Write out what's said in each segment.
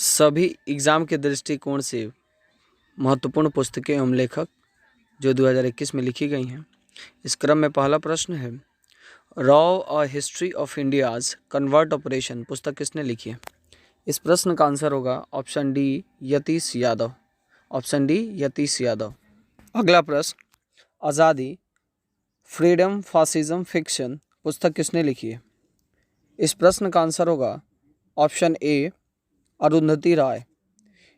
सभी एग्ज़ाम के दृष्टिकोण से महत्वपूर्ण पुस्तकें एवं लेखक जो 2021 में लिखी गई हैं। इस क्रम में पहला प्रश्न है, raw a history of India's convert operation पुस्तक किसने लिखी है? इस प्रश्न का आंसर होगा option D Yatish Yadav. Option D Yatish Yadav. अगला प्रश्न, आज़ादी फ्रीडम फासिज्म फिक्शन पुस्तक किसने लिखी है? इस प्रश्न का आंसर होगा ऑप्शन ए अरुंधति राय।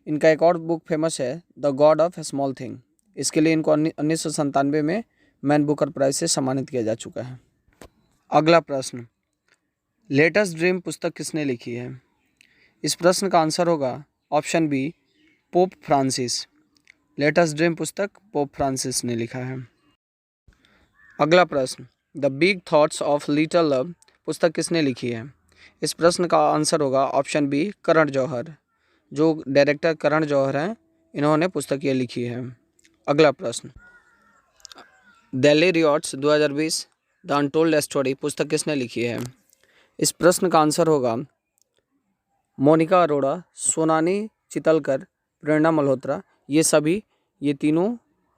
इनका एक और बुक फेमस है the God of small thing. इसके लिए इनको 1997 में मैन बुकर प्राइज से सम्मानित किया जा चुका है। अगला प्रश्न, लेटेस्ट ड्रीम पुस्तक किसने लिखी है? इस प्रश्न का आंसर होगा option B Pope Francis. Latest dream पुस्तक पोप फ्रांसिस ने लिखा है। अगला प्रश्न, the big thoughts of little love पुस्तक किसने लिखी है? इस प्रश्न का आंसर होगा ऑप्शन बी करण जौहर। जो डायरेक्टर करण जौहर हैं, इन्होंने पुस्तक ये लिखी है। अगला प्रश्न, दिल्ली रियॉट्स 2020 द अनटोल्ड स्टोरी पुस्तक किसने लिखी है? इस प्रश्न का आंसर होगा मोनिका अरोड़ा, सोनानी चितलकर, प्रेरणा मल्होत्रा। ये तीनों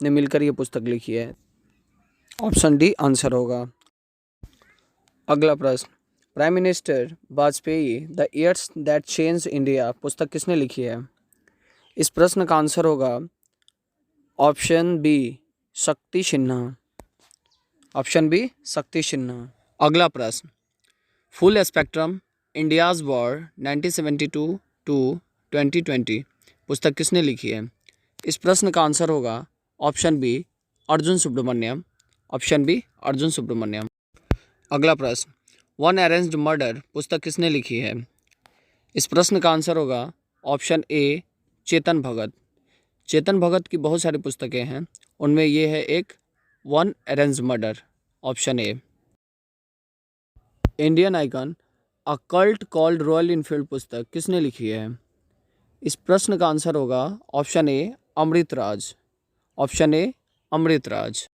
ने मिलकर ये पुस्तक लिखी है। ऑप्शन डी आंसर होगा। अगला प्रश्न, prime minister Vajpayee the years that change India पुस्तक किसने लिखी है? इस प्रश्न का आंसर होगा ऑप्शन बी शक्ति सिन्हा। ऑप्शन बी शक्ति सिन्हा। अगला प्रश्न, full spectrum India's war 1972 to 2020 पुस्तक किसने लिखी है? इस प्रश्न का आंसर होगा option B Arjun Subramaniam. Option B Arjun Subramaniam. अगला प्रश्न, वन अरेंज्ड मर्डर पुस्तक किसने लिखी है? इस प्रश्न का आंसर होगा ऑप्शन ए चेतन भगत। चेतन भगत की बहुत सारी पुस्तकें हैं, उनमें ये है एक one arranged murder. Option A. Indian icon a cult called royal Enfield पुस्तक किसने लिखी है? इस प्रश्न का आंसर होगा option A Amritraj. Option A Amritraj.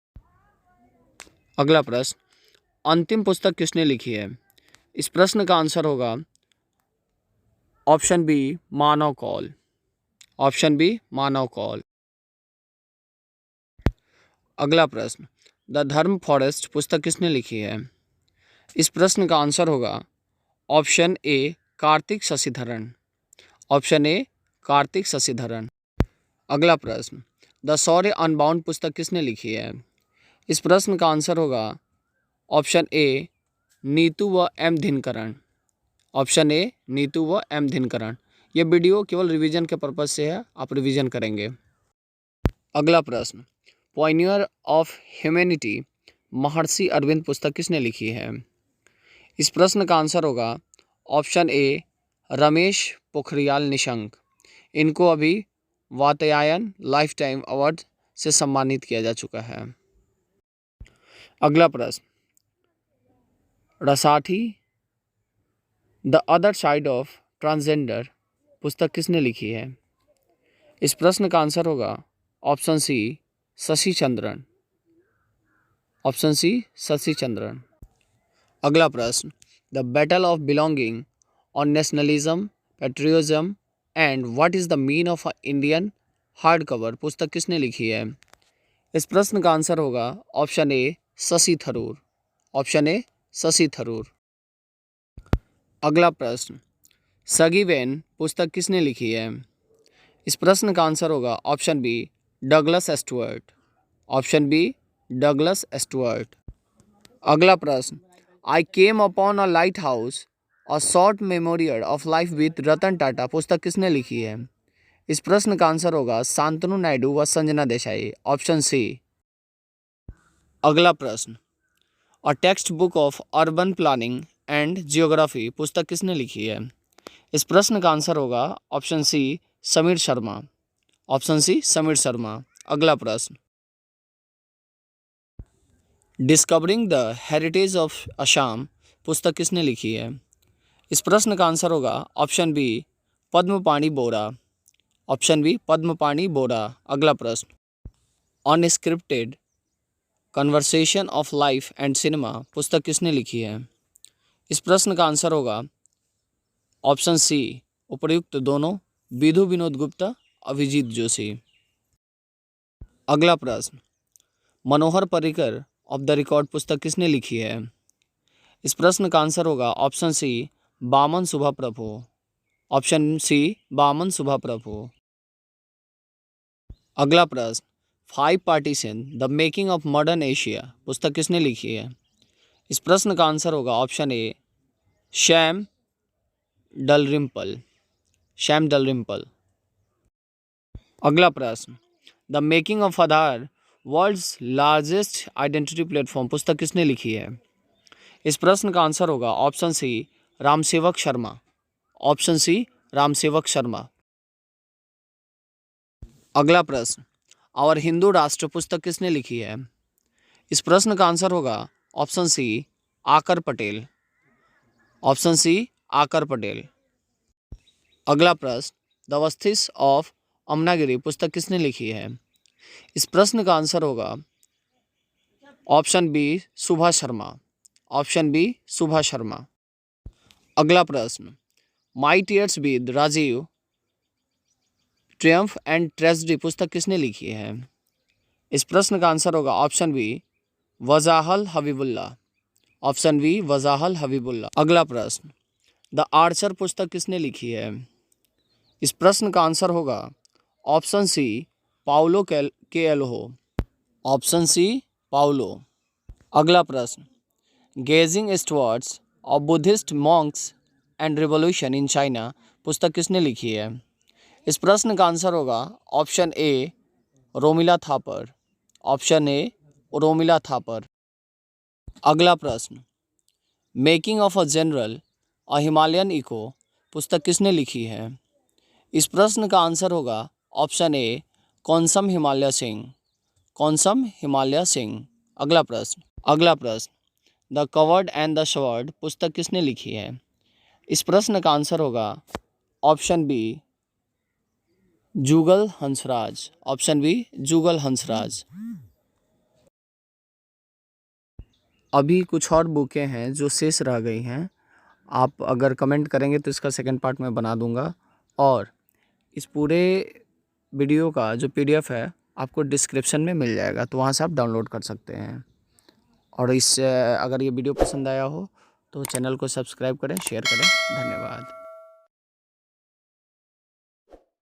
अगला प्रश्न, अंतिम पुस्तक किसने लिखी है? इस प्रश्न का आंसर होगा ऑप्शन बी मानव कौल। ऑप्शन बी मानव कौल। अगला प्रश्न, द धर्म फॉरेस्ट पुस्तक किसने लिखी है? इस प्रश्न का आंसर होगा option A Karthik Sasidharan. Option A Karthik Sasidharan. अगला प्रश्न, द शौर्य अनबाउंड पुस्तक किसने लिखी है? इस प्रश्न का आंसर होगा ऑप्शन ए नीतू व एम दिनकरण। ऑप्शन ए नीतू व एम दिनकरण। ये वीडियो केवल रिवीजन के पर्पज से है, आप रिवीजन करेंगे। अगला प्रश्न, पायनियर ऑफ ह्यूमैनिटी महर्षि अरविंद पुस्तक किसने लिखी है? इस प्रश्न का आंसर होगा ऑप्शन ए रमेश पोखरियाल निशंक। इनको अभी वात्स्यायन लाइफ टाइम अवार्ड से सम्मानित किया जा चुका है। अगला प्रश्न, रसाठी the other side of transgender पुस्तक किसने लिखी है? इस प्रश्न का आंसर होगा option C Shashi Chandran. Option C Shashi Chandran. अगला प्रश्न, the battle of belonging on nationalism patriotism and what is the mean of Indian hard cover पुस्तक किसने लिखी है? इस प्रश्न का आंसर होगा option A Shashi Tharoor. Option A Shashi Tharoor. अगला प्रश्न, सगीवेन पुस्तक किसने लिखी है? इस प्रश्न का आंसर होगा option B Douglas Stuart. Option B Douglas Stuart. अगला प्रश्न, I came upon a lighthouse a short memorial of life with Ratan Tata पुस्तक किसने लिखी है? इस प्रश्न का आंसर होगा शांतनु नायडू व संजना देसाई। Option C. अगला प्रश्न, a textbook of urban planning and geography पुस्तक किसने लिखी है? इस प्रश्न का आंसर होगा option C Sameer Sharma. Option C Sameer Sharma. अगला प्रश्न, discovering the heritage of Assam पुस्तक किसने लिखी है? इस प्रश्न का आंसर होगा option B Padmapani Bora. Option B Padmapani Bora. अगला प्रश्न, unscripted conversation of life and cinema पुस्तक किसने लिखी है? इस प्रश्न का आंसर होगा ऑप्शन सी उपर्युक्त दोनों। विधु विनोद गुप्ता, अभिजीत जोशी। अगला प्रश्न, Manohar Parrikar of the record पुस्तक किसने लिखी है? इस प्रश्न का आंसर होगा ऑप्शन सी बामन सुभा प्रभु। ऑप्शन सी बामन सुभा प्रभु। अगला प्रश्न, 5 partition the making of modern Asia पुस्तक किसने लिखी है? इस प्रश्न का आंसर होगा option A Sam Dalrymple. Sam Dalrymple. अगला प्रश्न, the making of Aadhaar world's largest identity platform पुस्तक किसने लिखी है? इस प्रश्न का आंसर होगा option C Ramsevak Sharma. Option C Ramsevak Sharma. अगला प्रश्न, और हिंदू राष्ट्र पुस्तक किसने लिखी है? इस प्रश्न का आंसर होगा ऑप्शन सी आकर पटेल। ऑप्शन सी आकर पटेल। अगला प्रश्न, द वस्तिस ऑफ अमनागिरी पुस्तक किसने लिखी है? इस प्रश्न का आंसर होगा option B Subha Sharma. Option B Subha Sharma. अगला प्रश्न, my tears with Rajiv triumph and tragedy पुस्तक किसने लिखी है? इस प्रश्न का आंसर होगा option B Wajahat Habibullah. Option B Wajahat Habibullah. अगला प्रश्न, द आर्चर पुस्तक किसने लिखी है? इस प्रश्न का आंसर होगा option C Paulo Coelho. Option C Paulo. अगला प्रश्न, gazing eastwards of Buddhist monks and revolution in China पुस्तक किसने लिखी है? इस प्रश्न का आंसर होगा option A Romila Thapar. Option A Romila Thapar. अगला प्रश्न, making of a general a Himalayan echo पुस्तक किसने लिखी है? इस प्रश्न का आंसर होगा ऑप्शन ए कौनसम हिमालय सिंह। कौनसम हिमालय सिंह। अगला प्रश्न, द कवर्ड एंड द शवर्ड पुस्तक किसने लिखी है? इस प्रश्न का आंसर होगा ऑप्शन बी जुगल हंसराज। ऑप्शन बी जुगल हंसराज। अभी कुछ और बुकें हैं जो शेष रह गई हैं, आप अगर कमेंट करेंगे तो इसका सेकंड पार्ट मैं बना दूंगा। और इस पूरे वीडियो का जो PDF है आपको डिस्क्रिप्शन में मिल जाएगा, तो वहाँ से आप डाउनलोड कर सकते हैं। और इससे अगर ये वीडियो पसंद आया हो तो चैनल को सब्सक्राइब करें, शेयर करें। धन्यवाद।